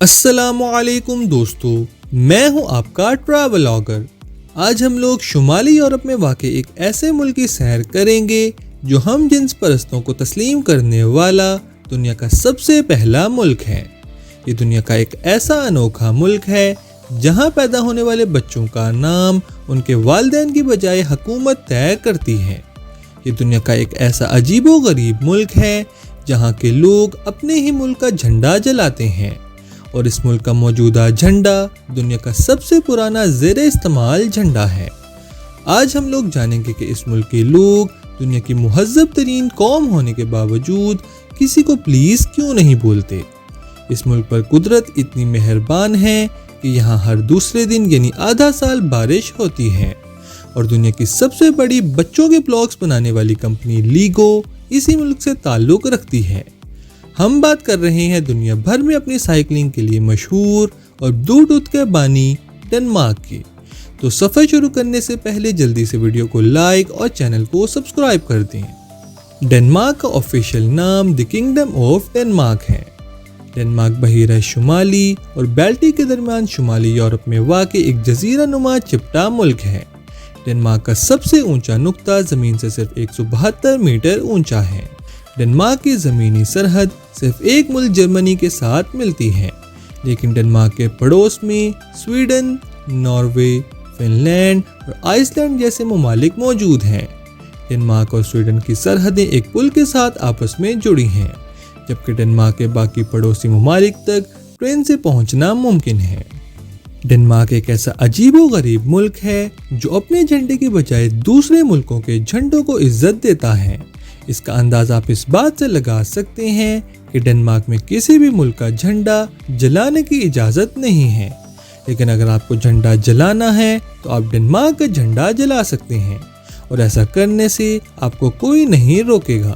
السلام علیکم دوستو، میں ہوں آپ کا ٹریولاگر۔ آج ہم لوگ شمالی یورپ میں واقع ایک ایسے ملک کی سیر کریں گے جو ہم جنس پرستوں کو تسلیم کرنے والا دنیا کا سب سے پہلا ملک ہے۔ یہ دنیا کا ایک ایسا انوکھا ملک ہے جہاں پیدا ہونے والے بچوں کا نام ان کے والدین کی بجائے حکومت طے کرتی ہے۔ یہ دنیا کا ایک ایسا عجیب و غریب ملک ہے جہاں کے لوگ اپنے ہی ملک کا جھنڈا جلاتے ہیں، اور اس ملک کا موجودہ جھنڈا دنیا کا سب سے پرانا زیر استعمال جھنڈا ہے۔ آج ہم لوگ جانیں گے کہ اس ملک کے لوگ دنیا کی مہذب ترین قوم ہونے کے باوجود کسی کو پلیز کیوں نہیں بولتے۔ اس ملک پر قدرت اتنی مہربان ہے کہ یہاں ہر دوسرے دن یعنی آدھا سال بارش ہوتی ہے، اور دنیا کی سب سے بڑی بچوں کے بلاکس بنانے والی کمپنی لیگو اسی ملک سے تعلق رکھتی ہے۔ ہم بات کر رہے ہیں دنیا بھر میں اپنی سائیکلنگ کے لیے مشہور اور بلوٹوتھ کے بانی ڈنمارک کی۔ تو سفر شروع کرنے سے پہلے جلدی سے ویڈیو کو لائک اور چینل کو سبسکرائب کر دیں۔ ڈنمارک کا آفیشیل نام دی کنگڈم آف ڈنمارک ہے۔ ڈنمارک بحیرہ شمالی اور بیلٹک کے درمیان شمالی یورپ میں واقع ایک جزیرہ نما چپٹا ملک ہے۔ ڈنمارک کا سب سے اونچا نقطہ زمین سے صرف 172 میٹر اونچا ہے۔ ڈنمارک کی زمینی سرحد صرف ایک ملک جرمنی کے ساتھ ملتی ہے، لیکن ڈنمارک کے پڑوس میں سویڈن، ناروے، فن لینڈ اور آئس لینڈ جیسے ممالک موجود ہیں۔ ڈنمارک اور سویڈن کی سرحدیں ایک پل کے ساتھ آپس میں جڑی ہیں، جبکہ ڈنمارک کے باقی پڑوسی ممالک تک ٹرین سے پہنچنا ممکن ہے۔ ڈنمارک ایک ایسا عجیب و غریب ملک ہے جو اپنے جھنڈے کی بجائے دوسرے ملکوں کے جھنڈوں کو عزت دیتا ہے۔ اس کا اندازہ آپ اس بات سے لگا سکتے ہیں کہ ڈنمارک میں کسی بھی ملک کا جھنڈا جلانے کی اجازت نہیں ہے، لیکن اگر آپ کو جھنڈا جلانا ہے تو آپ ڈنمارک کا جھنڈا جلا سکتے ہیں، اور ایسا کرنے سے آپ کو کوئی نہیں روکے گا۔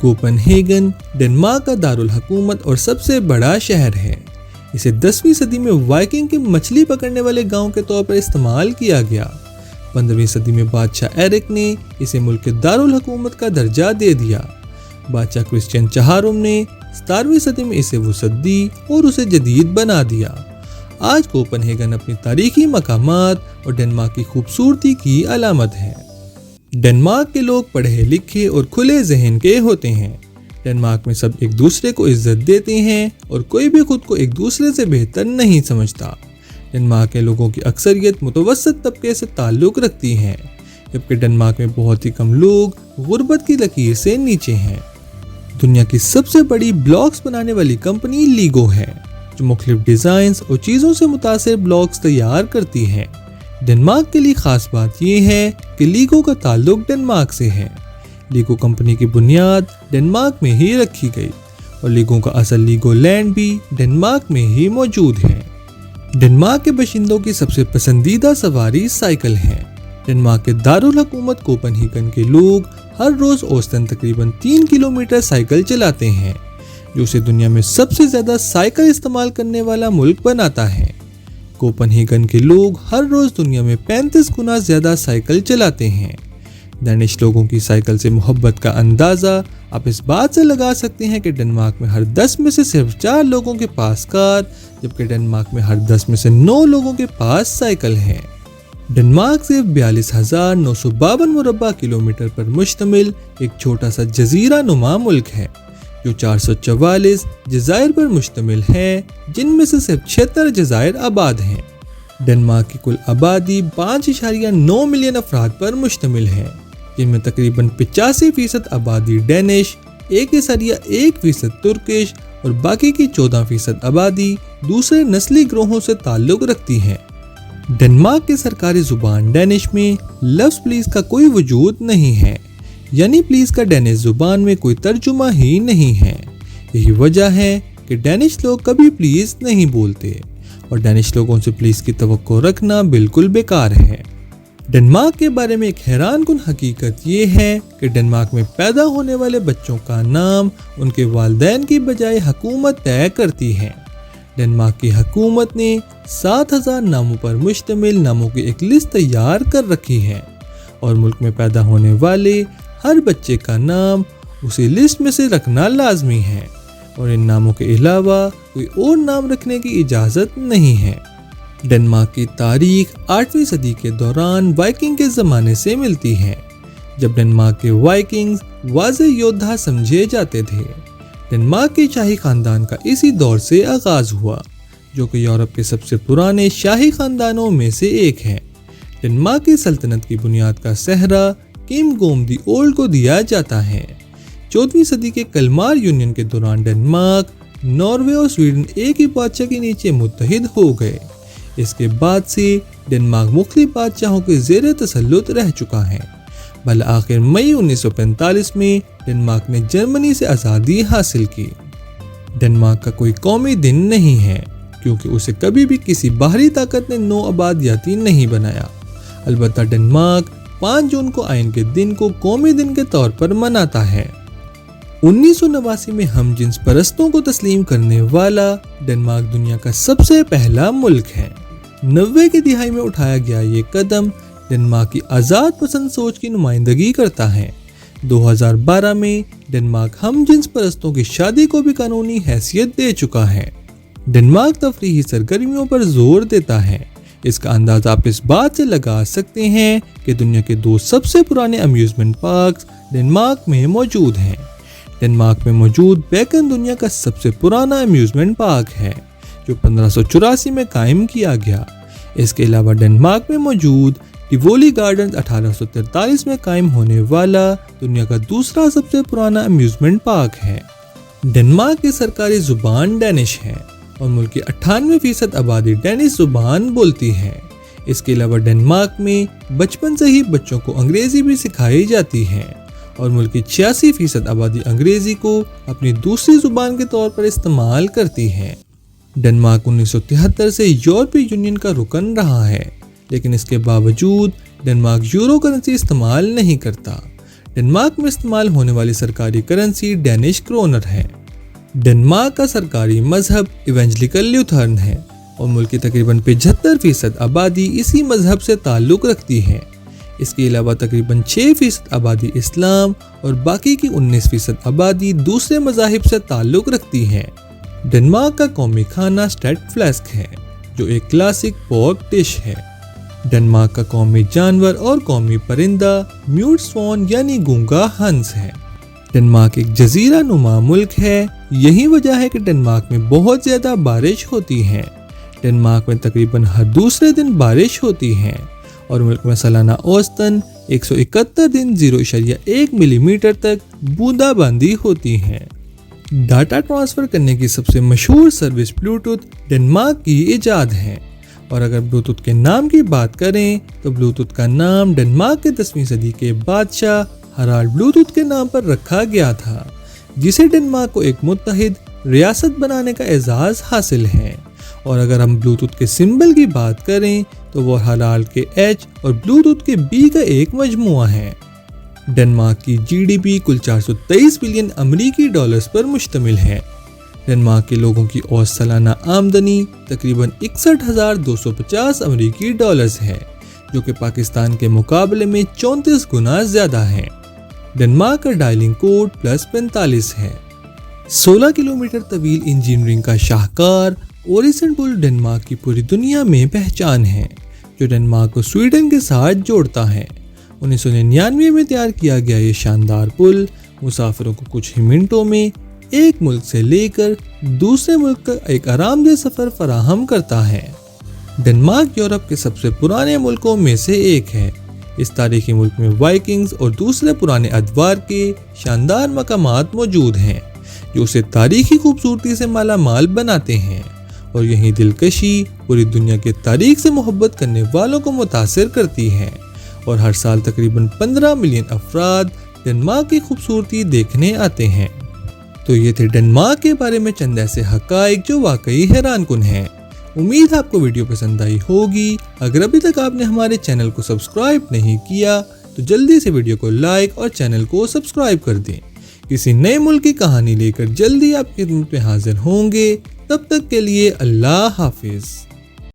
کوپن ہیگن ڈنمارک کا دارالحکومت اور سب سے بڑا شہر ہے۔ اسے 10ویں صدی میں وائکنگ کے مچھلی پکڑنے والے گاؤں کے طور پر استعمال کیا گیا۔ 15ویں صدی میں بادشاہ ایرک نے اسے ملک کے دارالحکومت کا درجہ دے دیا۔ بادشاہ کرسچین چہارم نے 17ویں صدی میں اسے وسعت دی اور اسے جدید بنا دیا۔ آج کوپن ہیگن اپنی تاریخی مقامات اور ڈنمارک کی خوبصورتی کی علامت ہے۔ ڈنمارک کے لوگ پڑھے لکھے اور کھلے ذہن کے ہوتے ہیں۔ ڈنمارک میں سب ایک دوسرے کو عزت دیتے ہیں اور کوئی بھی خود کو ایک دوسرے سے بہتر نہیں سمجھتا۔ ڈنمارک کے لوگوں کی اکثریت متوسط طبقے سے تعلق رکھتی ہے، جبکہ ڈنمارک میں بہت ہی کم لوگ غربت کی لکیر سے نیچے ہیں۔ دنیا کی سب سے بڑی بلاکس بنانے والی کمپنی لیگو ہے، جو مختلف ڈیزائنز اور چیزوں سے متاثر بلاکس تیار کرتی ہے۔ ڈنمارک کے لیے خاص بات یہ ہے کہ لیگو کا تعلق ڈنمارک سے ہے۔ لیگو کمپنی کی بنیاد ڈنمارک میں ہی رکھی گئی، اور لیگو کا اصل لیگو لینڈ بھی ڈنمارک میں ہی موجود ہے۔ ڈنمارک کے باشندوں کی سب سے پسندیدہ سواری سائیکل ہے۔ ڈنمارک کے دارالحکومت کوپن ہیگن کے لوگ ہر روز اوسطاً تقریباً 3 کلومیٹر سائیکل چلاتے ہیں، جو اسے دنیا میں سب سے زیادہ سائیکل استعمال کرنے والا ملک بناتا ہے۔ کوپن ہیگن کے لوگ ہر روز دنیا میں 35 گنا زیادہ سائیکل چلاتے ہیں۔ ڈینش لوگوں کی سائیکل سے محبت کا اندازہ آپ اس بات سے لگا سکتے ہیں کہ ڈنمارک میں ہر 10 میں سے صرف 4 لوگوں کے پاس کار، جبکہ ڈنمارک میں ہر 10 میں سے 9 لوگوں کے پاس سائیکل ہے۔ ڈنمارک صرف 42,952 مربع کلومیٹر پر مشتمل ایک چھوٹا سا جزیرہ نما ملک ہے، جو 444 جزائر پر مشتمل ہے، جن میں سے صرف 76 جزائر آباد ہیں۔ ڈنمارک کی کل آبادی 5.9 ملین افراد پر مشتمل ہے، جن میں تقریباً 85% آبادی ڈینش، 1.1% ترکش اور باقی کی 14% آبادی دوسرے نسلی گروہوں سے تعلق رکھتی ہے۔ ڈنمارک کی سرکاری زبان ڈینش میں لفظ پلیز کا کوئی وجود نہیں ہے، یعنی پلیز کا ڈینش زبان میں کوئی ترجمہ ہی نہیں ہے۔ یہی وجہ ہے کہ ڈینش لوگ کبھی پلیز نہیں بولتے، اور ڈینش لوگوں سے پلیز کی توقع رکھنا بالکل بیکار ہے۔ ڈنمارک کے بارے میں ایک حیران کن حقیقت یہ ہے کہ ڈنمارک میں پیدا ہونے والے بچوں کا نام ان کے والدین کی بجائے حکومت طے کرتی ہے۔ ڈنمارک کی حکومت نے 7,000 ناموں پر مشتمل ناموں کی ایک لسٹ تیار کر رکھی ہے، اور ملک میں پیدا ہونے والے ہر بچے کا نام اسی لسٹ میں سے رکھنا لازمی ہے۔ और इन नामों के अलावा कोई और नाम रखने की इजाज़त नहीं है। डेनमार्क की तारीख 8वीं सदी के दौरान वाइकिंग के ज़माने से मिलती है, जब डेनमार्क के वाइकिंग्स वाज़ेह योद्धा समझे जाते थे। डेनमार्क के शाही खानदान का इसी दौर से आगाज़ हुआ, जो कि यूरोप के सबसे पुराने शाही खानदानों में से एक है। डेनमार्क की सल्तनत की बुनियाद का सेहरा किंग गुस्ताव दी ओल्ड को दिया जाता है। 14वीं सदी के कलमार यूनियन के दौरान डेनमार्क, नॉर्वे और स्वीडन एक ही बादशाह के नीचे मुत्तहिद हो गए। इसके बाद से डेनमार्क मुख्तलिफ बादशाहों के ज़ेर तसल्लुत रह चुका है। भला आखिर मई 1945 में डेनमार्क ने जर्मनी से आज़ादी हासिल की। डेनमार्क का कोई कौमी दिन नहीं है, क्योंकि उसे कभी भी किसी बाहरी ताकत ने नौ आबादियाती नहीं बनाया। अलबत्ता डेनमार्क 5 जून को आयन के दिन को कौमी दिन के तौर पर मनाता है। 1989 में हम जिन्स परस्तों को तस्लीम करने वाला डेनमार्क दुनिया का सबसे पहला मुल्क है। 90 की दिहाई में उठाया गया ये कदम डेनमार्क की आज़ाद पसंद सोच की नुमाइंदगी करता है। 2012 में डेनमार्क हम जिन्स परस्तों की शादी को भी कानूनी हैसियत दे चुका है। डेनमार्क तफरीही सरगर्मियों पर जोर देता है। इसका अंदाज़ा आप इस बात से लगा सकते हैं कि दुनिया के 2 सबसे पुराने अम्यूज़मेंट पार्क्स डेनमार्क में मौजूद हैं। डेनमार्क में मौजूद बेकन दुनिया का सबसे पुराना अम्यूज़मेंट पार्क है, जो 1584 में कायम किया गया। इसके अलावा डेनमार्क में मौजूद टिवोली गार्डन्स 1843 में कायम होने वाला दुनिया का दूसरा सबसे पुराना अम्यूज़मेंट पार्क है। डेनमार्क की सरकारी ज़ुबान डेनिश है और मुल्क की 98% आबादी डेनिश ज़ुबान बोलती है। इसके अलावा डेनमार्क में बचपन से ही बच्चों को अंग्रेज़ी भी सिखाई जाती है और मुल्क की 86% आबादी अंग्रेज़ी को अपनी दूसरी ज़ुबान के तौर पर इस्तेमाल करती है। डेनमार्क 1973 से यूरोपीय यूनियन का रुकन रहा है, लेकिन इसके बावजूद डेनमार्क यूरो करेंसी इस्तेमाल नहीं करता। डेनमार्क में इस्तेमाल होने वाली सरकारी करेंसी डेनिश क्रोनर है। डेनमार्क का सरकारी मजहब इवेंजलिकल ल्यूथरन है और मुल्क की तकरीबन 75% आबादी इसी मजहब से ताल्लुक़ रखती है। इसके अलावा तकरीबन 6% आबादी इस्लाम और बाकी की 19% आबादी दूसरे मज़ाहिब से ताल्लुक़ रखती है। डेनमार्क का कौमी खाना स्टेट फ्लेस्क है, जो एक क्लासिक पोर्क डिश है। डेनमार्क का कौमी जानवर और कौमी परिंदा म्यूट स्वॉन यानी गूंगा हंस है। डेनमार्क एक जजीरा नुमा मुल्क है। यही वजह है कि डेनमार्क में बहुत ज़्यादा बारिश होती है। डेनमार्क में तकरीबन हर दूसरे दिन बारिश होती है और मुल्क में सालाना औसतन 171 दिन 0.1 मिलीमीटर तक बूंदाबांदी होती है। डाटा ट्रांसफ़र करने की सबसे मशहूर सर्विस ब्लूटूथ डेनमार्क की इजाद है। और अगर ब्लूटूथ के नाम की बात करें तो ब्लूटूथ का नाम डेनमार्क के 10वीं सदी के बादशाह हराल्ड ब्लूटूथ के नाम पर रखा गया था, जिसे डेनमार्क को एक मुत्तहिद रियासत बनाने का एजाज़ हासिल है। और अगर हम ब्लूटूथ के सिंबल की बात करें तो वो हराल्ड के H और ब्लूटूथ के B का एक मजमुआ है। डेनमार्क की GDP कुल 423 बिलियन अमरीकी डॉलर्स पर मुश्तमिल है। डेनमार्क के लोगों की औसत सालाना आमदनी तकरीबन 61,250 अमरीकी डॉलर्स है, जो कि पाकिस्तान के मुकाबले में 34 गुना ज़्यादा है। डेनमार्क का डायलिंग कोड +45 है। 16 किलोमीटर तवील इंजीनियरिंग का शाहकार ओरिसन पुल डेनमार्क की पूरी दुनिया में पहचान है, जो डेनमार्क को स्वीडन के साथ जोड़ता है। 1999 में तैयार किया गया ये शानदार पुल मुसाफिरों को कुछ ही मिनटों में एक मुल्क से लेकर दूसरे मुल्क का एक आरामदेह सफ़र फराहम करता है। डेनमार्क यूरोप के सबसे पुराने मुल्कों में से एक है। इस तारीखी मुल्क में वाइकिंग्स और दूसरे पुराने अदवार के शानदार मकामात मौजूद हैं, जो उसे तारीखी खूबसूरती से माला माल बनाते हैं। और यही दिलकशी पूरी दुनिया के तारीख से मोहब्बत करने वालों को मुतासिर करती है। और हर साल तकरीबन 15 मिलियन अफराद डेनमार्क की खूबसूरती देखने आते हैं। तो ये थे डेनमार्क के बारे में चंद ऐसे हक़ाइक़ जो वाकई हैरानकुन हैं। उम्मीद है आपको वीडियो पसंद आई होगी। अगर अभी तक आपने हमारे चैनल को सब्सक्राइब नहीं किया तो जल्दी से वीडियो को लाइक और चैनल को सब्सक्राइब कर दें। किसी नए मुल्क की कहानी लेकर जल्दी आपकी खिदमत में हाजिर होंगे। तब तक के लिए अल्लाह हाफिज़।